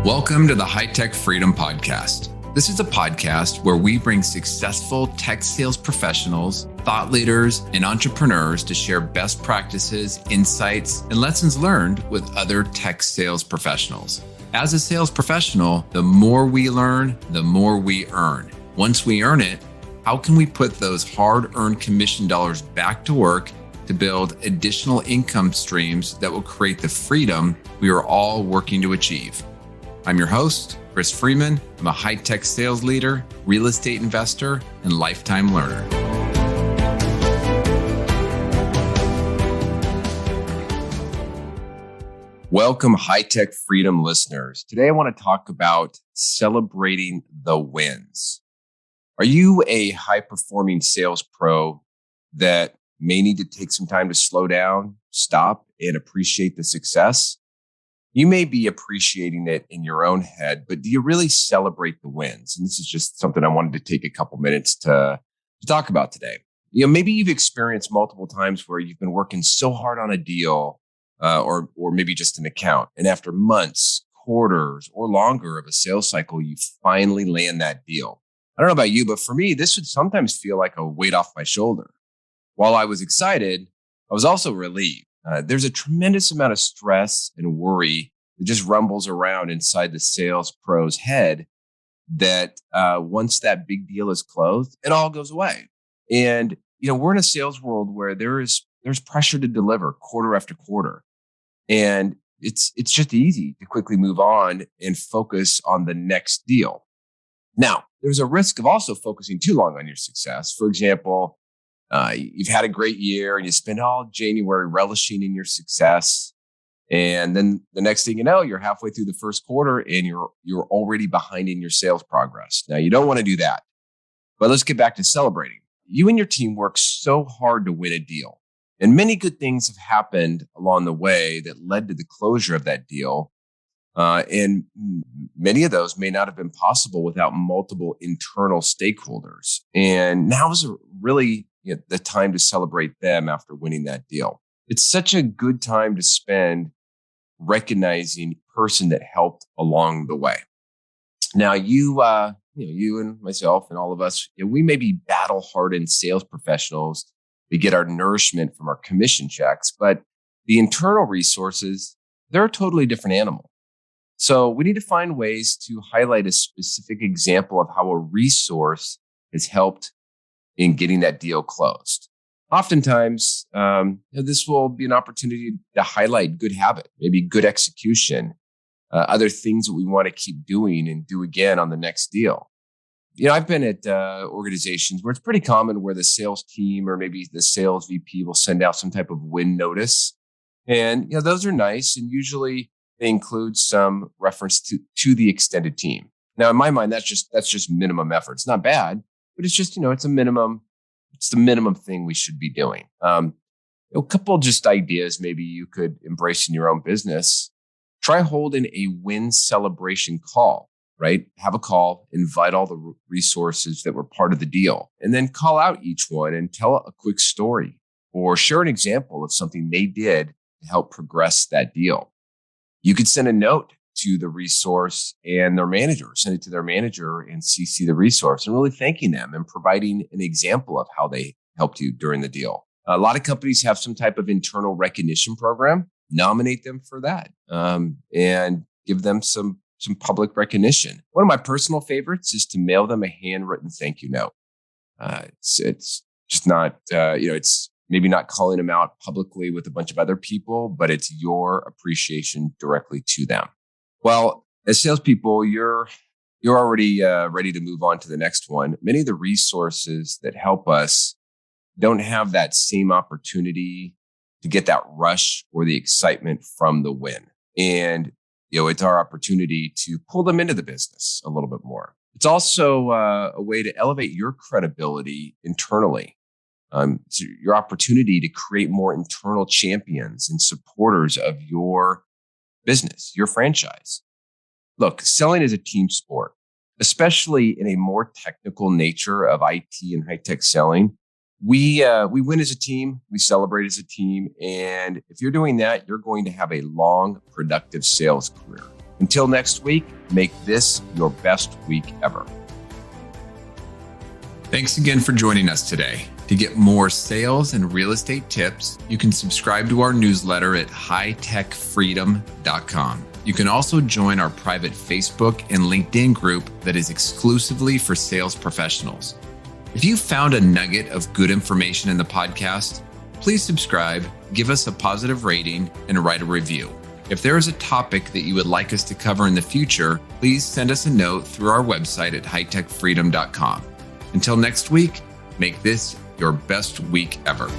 Welcome to the High Tech Freedom Podcast. This is a podcast where we bring successful tech sales professionals, thought leaders, and entrepreneurs to share best practices, insights, and lessons learned with other tech sales professionals. As a sales professional, the more we learn, the more we earn. Once we earn it, how can we put those hard-earned commission dollars back to work to build additional income streams that will create the freedom we are all working to achieve? I'm your host, Chris Freeman. I'm a high-tech sales leader, real estate investor, and lifetime learner. Welcome, high-tech freedom listeners. Today, I want to talk about celebrating the wins. Are you a high-performing sales pro that may need to take some time to slow down, stop, and appreciate the success? You may be appreciating it in your own head, but do you really celebrate the wins? And this is just something I wanted to take a couple minutes to talk about today. Maybe you've experienced multiple times where you've been working so hard on a deal or maybe just an account. And after months, quarters, or longer of a sales cycle, you finally land that deal. I don't know about you, but for me, this would sometimes feel like a weight off my shoulder. While I was excited, I was also relieved. There's a tremendous amount of stress and worry that just rumbles around inside the sales pro's head that once that big deal is closed, it all goes away. And, we're in a sales world where there's pressure to deliver quarter after quarter. And it's just easy to quickly move on and focus on the next deal. Now, there's a risk of also focusing too long on your success. For example, you've had a great year and you spend all January relishing in your success. And then the next thing you know, you're halfway through the first quarter and you're already behind in your sales progress. Now, you don't want to do that. But let's get back to celebrating. You and your team work so hard to win a deal. And many good things have happened along the way that led to the closure of that deal. And many of those may not have been possible without multiple internal stakeholders. And now is really the time to celebrate them after winning that deal. It's such a good time to spend recognizing the person that helped along the way. Now, you and myself and all of us, we may be battle-hardened sales professionals. We get our nourishment from our commission checks, but the internal resources, they're a totally different animal. So we need to find ways to highlight a specific example of how a resource has helped in getting that deal closed. Oftentimes, this will be an opportunity to highlight good habit, maybe good execution, other things that we want to keep doing and do again on the next deal. I've been at organizations where it's pretty common where the sales team or maybe the sales VP will send out some type of win notice. And, those are nice. And usually they include some reference to the extended team. Now, in my mind, that's just minimum effort. It's not bad, but it's just, it's a minimum. It's the minimum thing we should be doing. A couple just ideas maybe you could embrace in your own business. Try holding a win celebration call, right? Have a call, invite all the resources that were part of the deal, and then call out each one and tell a quick story or share an example of something they did to help progress that deal. You could send a note to the resource and their manager, send it to their manager and CC the resource and really thanking them and providing an example of how they helped you during the deal. A lot of companies have some type of internal recognition program. Nominate them for that and give them some public recognition. One of my personal favorites is to mail them a handwritten thank you note. It's just not, it's maybe not calling them out publicly with a bunch of other people, but it's your appreciation directly to them. Well, as salespeople, you're already ready to move on to the next one. Many of the resources that help us don't have that same opportunity to get that rush or the excitement from the win. And, it's our opportunity to pull them into the business a little bit more. It's also a way to elevate your credibility internally. It's your opportunity to create more internal champions and supporters of your business, your franchise. Look, selling is a team sport, especially in a more technical nature of IT and high-tech selling. We win as a team, we celebrate as a team, and if you're doing that, you're going to have a long, productive sales career. Until next week, make this your best week ever. Thanks again for joining us today. To get more sales and real estate tips, you can subscribe to our newsletter at hightechfreedom.com. You can also join our private Facebook and LinkedIn group that is exclusively for sales professionals. If you found a nugget of good information in the podcast, please subscribe, give us a positive rating, and write a review. If there is a topic that you would like us to cover in the future, please send us a note through our website at hightechfreedom.com. Until next week, make this your best week ever.